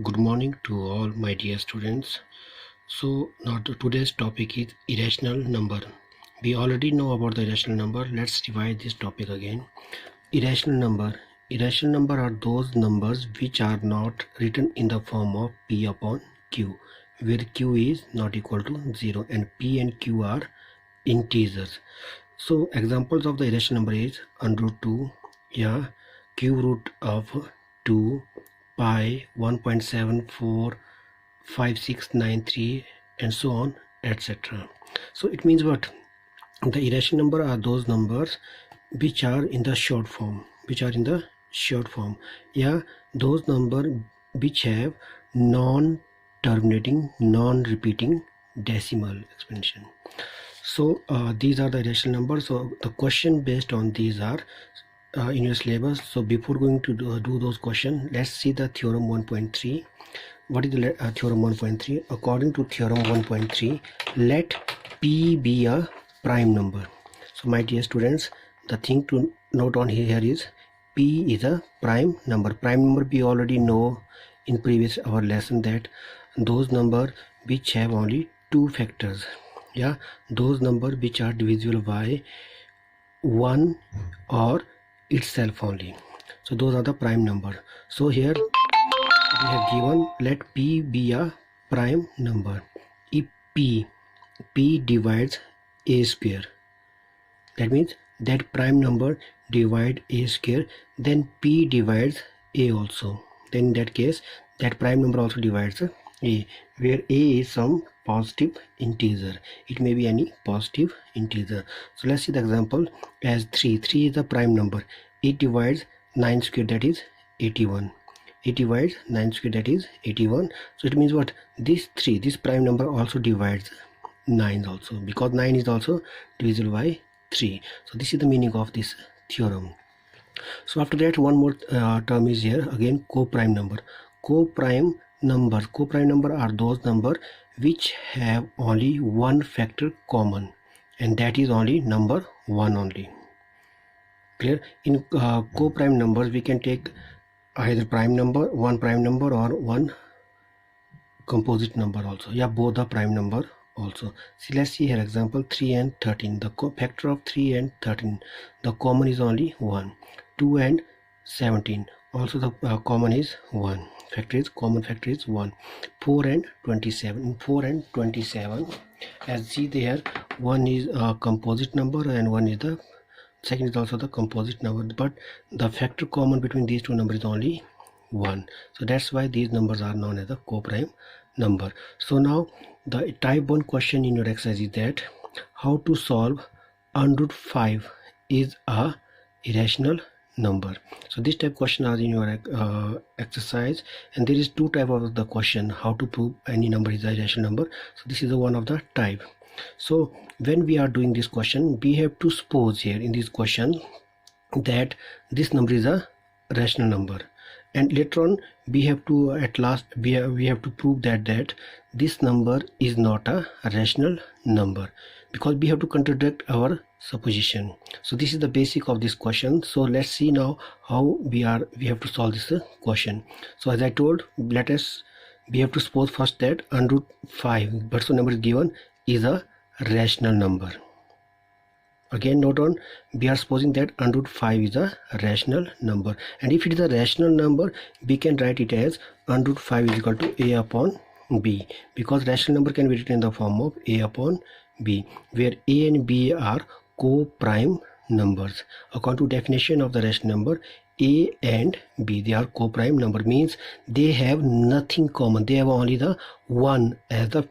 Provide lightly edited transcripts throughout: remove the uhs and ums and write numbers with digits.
Good morning to all my dear students. So now today's topic is irrational number. We already know about the irrational number. Let's revise this topic again. Irrational number. Irrational number are those numbers which are not written in the form of P upon Q, where Q is not equal to 0 and P and Q are integers. So examples of the irrational number is under root 2, yeah, cube root of 2, pi 1.745693, and so on, etc. So it means what? The irrational number are those numbers which are in the short form, yeah, those number which have non-terminating, non-repeating decimal expansion. So these are the irrational numbers. So the question based on these are in your syllabus. So before going to do those questions, let's see the theorem 1.3. What is the theorem 1.3? According to theorem 1.3, let P be a prime number. So my dear students, the thing to note on here is P is a prime number. Prime number we already know in previous our lesson that those number which have only two factors, yeah, those number which are divisible by 1 or itself only. So those are the prime number. So here we have given let P be a prime number. If P divides a square, that means that prime number divide a square, then P divides a also. Then in that case that prime number also divides a, where a is some positive integer. It may be any positive integer. So let's see the example as 3 is the prime number. It divides 9 square, that is 81. It divides 9 square, that is 81. So it means what? This prime number also divides 9 also, because 9 is also divisible by 3. So this is the meaning of this theorem. So after that, one more term is here again, co-prime number. Co-prime number are those number which have only one factor common, and that is only number 1 only. Clear? In co-prime numbers we can take either one prime number or one composite number also, yeah, both the prime number also. See, let's see here example 3 and 13. The factor of 3 and 13, the common is only 1. 2 and 17, also the common is 1. Common factor is 1. 4 and 27, as see there, one is a composite number and one is the second is also the composite number, but the factor common between these two numbers is only 1. So that's why these numbers are known as the co-prime number. So now the type 1 question in your exercise is that how to solve under root 5 is a irrational number. So this type question are in your exercise, and there is two type of the question, how to prove any number is a irrational number. So this is the one of the type. So when we are doing this question, we have to suppose here in this question that this number is a rational number, and later on we have to we have to prove that this number is not a rational number, because we have to contradict our supposition. So this is the basic of this question. So let's see now how we have to solve this question. So as I told, we have to suppose first that under root 5 person number is given is a rational number. Again note on, we are supposing that under root 5 is a rational number, and if it is a rational number we can write it as under root 5 is equal to a upon b, because rational number can be written in the form of a upon b, where a and b are co-prime numbers. According to definition of the rational number, a and b, they are co-prime number, means they have nothing common, they have only the 1 as the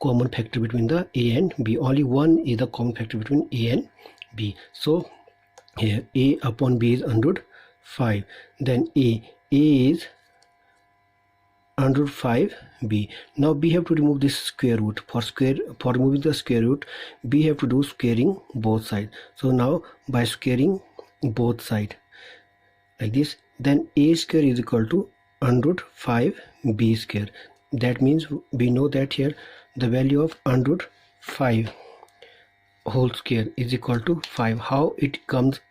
common factor between the a and b. Only 1 is the common factor between a and b. So here a upon b is under root 5, then a is under root 5b. Now we have to remove this square root. For removing the square root, we have to do squaring both sides. So now by squaring both sides like this, then a square is equal to under root 5b square. That means we know that here the value of under root 5 whole square is equal to 5. How it comes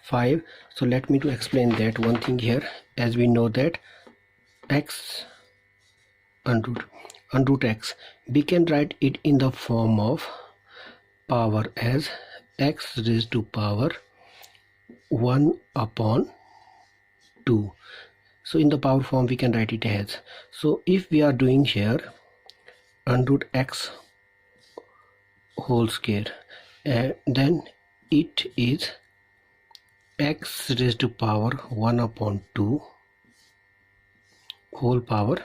5? So let me to explain that one thing here. As we know that x unroot x, we can write it in the form of power as x raised to power 1 upon 2. So in the power form we can write it as, so if we are doing here unroot x whole square, then it is x raised to power 1 upon 2 whole power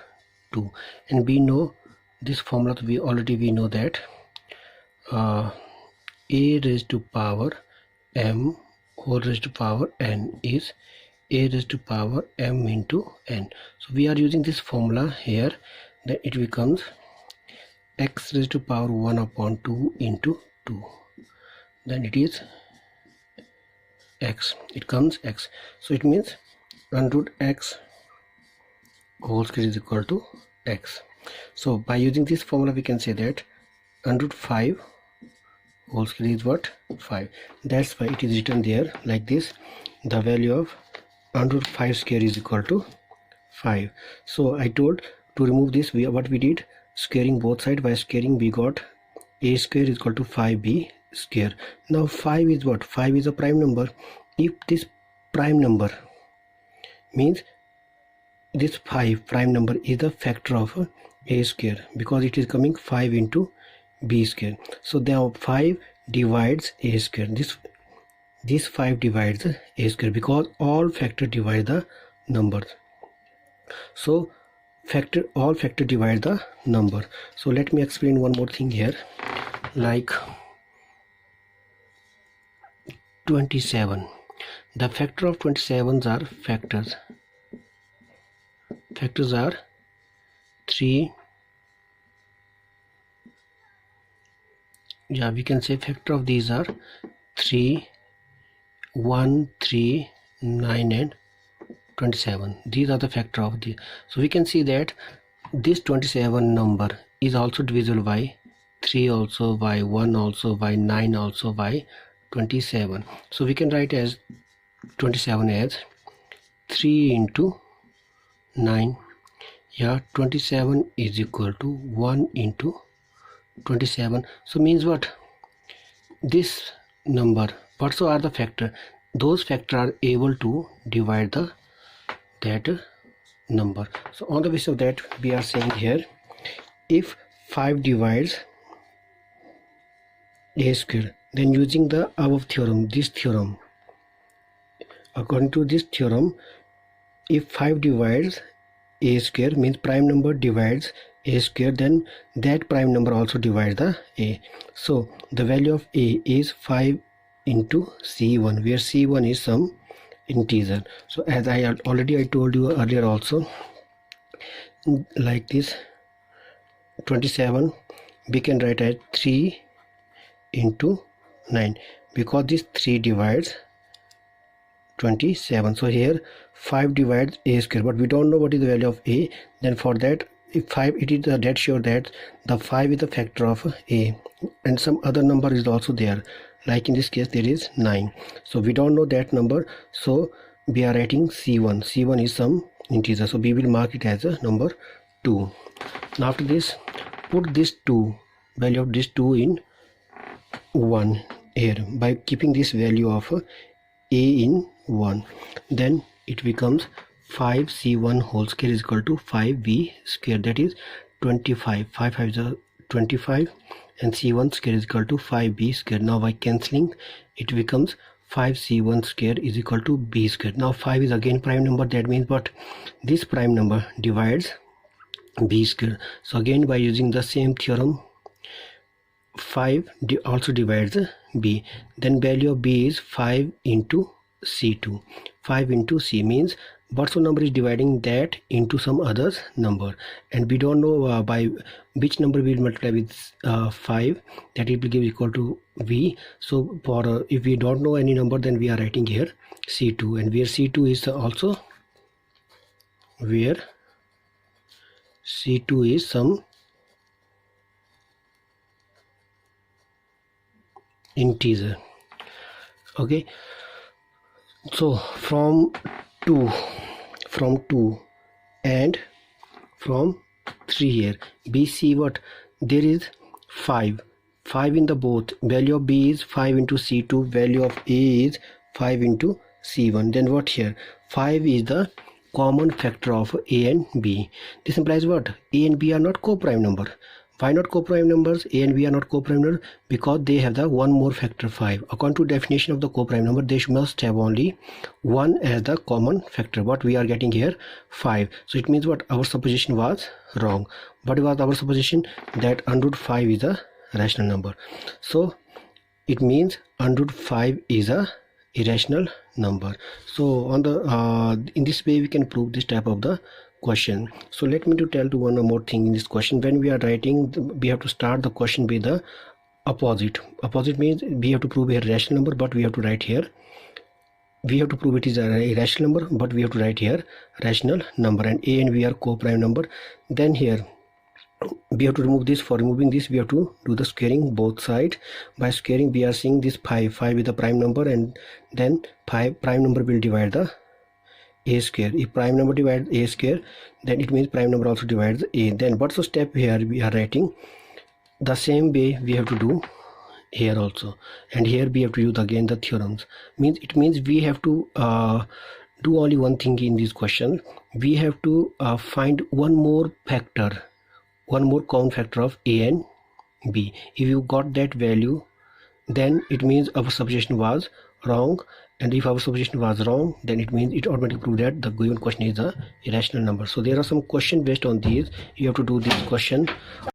2. And we know this formula, we know that a raised to power m whole raised to power n is a raised to power m into n. So we are using this formula here, then it becomes x raised to power 1 upon 2 into 2, then it is x, it comes x. So it means unroot x whole square is equal to x. So by using this formula we can say that unroot 5 whole square is what? 5. That's why it is written there like this, the value of unroot 5 square is equal to 5. So I told to remove this, what we did, squaring both sides. By squaring we got a square is equal to 5b square. Now 5 is what? 5 is a prime number. If this prime number means this 5 prime number is the factor of a square, because it is coming 5 into b square. So now 5 divides a square. This 5 divides a square, because all factor divide the numbers. So all factor divide the number. So let me explain one more thing here, like 27. The factor of 27s are factors. Factors are 3. Yeah, we can say factor of these are 3, 1, 3, 9 and 27. These are the factor of the. So we can see that this 27 number is also divisible by 3, also by 1, also by 9, also by 27. So we can write as 27 as 3 into 9. Yeah, 27 is equal to 1 into 27. So means what? This number, whatso are the factor, those factor are able to divide that number. So on the basis of that we are saying here, if 5 divides a square, then using the above theorem, this theorem, according to this theorem, if 5 divides a square means prime number divides a square, then that prime number also divides the a. So the value of a is 5 into c1, where c1 is some integer. So as I told you earlier also, like this 27 we can write as 3 into 9, because this 3 divides 27. So here 5 divides a square, but we don't know what is the value of a. Then for that, if 5, it is dead sure that the 5 is the factor of a, and some other number is also there, like in this case there is 9. So we don't know that number, so we are writing c1. c1 is some integer, so we will mark it as a number 2. Now after this, put this 2, value of this 2 in 1 here by keeping this value of a in 1, then it becomes 5c1 whole square is equal to 5b square, that is 25. 5 5 is 25 and c1 square is equal to 5b square. Now by cancelling it becomes 5c1 square is equal to b square. Now 5 is again prime number, that means what? This prime number divides b square. So again by using the same theorem, 5 also divides b, then value of b is 5 into c2. 5 into c means whatso number is dividing that into some other number, and we don't know by which number we will multiply with 5, that it will give equal to v. So for if we don't know any number, then we are writing here c2, and where c2 is also, where c2 is some integer. Okay, so from 2 and from 3 here. B, C, what? There is 5 in the both. Value of B is 5 into C2, value of A is 5 into C1. Then what here? 5 is the common factor of A and B. This implies what? A and B are not co-prime number. Why not co-prime numbers? A and B are not co-prime numbers because they have the one more factor 5. According to definition of the co-prime number, they must have only 1 as the common factor. What we are getting here? 5. So it means what? Our supposition was wrong. What was our supposition? That under root 5 is a rational number. So it means under root 5 is a irrational number. So on the in this way we can prove this type of the question. So let me to tell to one more thing in this question. When we are writing, we have to start the question with the opposite. Opposite means we have to prove a rational number, but we have to write here, we have to prove it is a irrational number, but we have to write here rational number, and A and B are co-prime number. Then here we have to remove this. For removing this, we have to do the squaring both sides. By squaring, we are seeing this 5 is a prime number, and then 5 prime number will divide the A square. If prime number divides A square, then it means prime number also divides A. Then what's the step here? We are writing the same way we have to do here also, and here we have to use again the theorems. It means we have to do only one thing in this question. We have to find one more factor, one more common factor of A and B. If you got that value, then it means our supposition was wrong, and if our supposition was wrong, then it means it automatically proves that the given question is a irrational number. So there are some questions based on these. You have to do this question.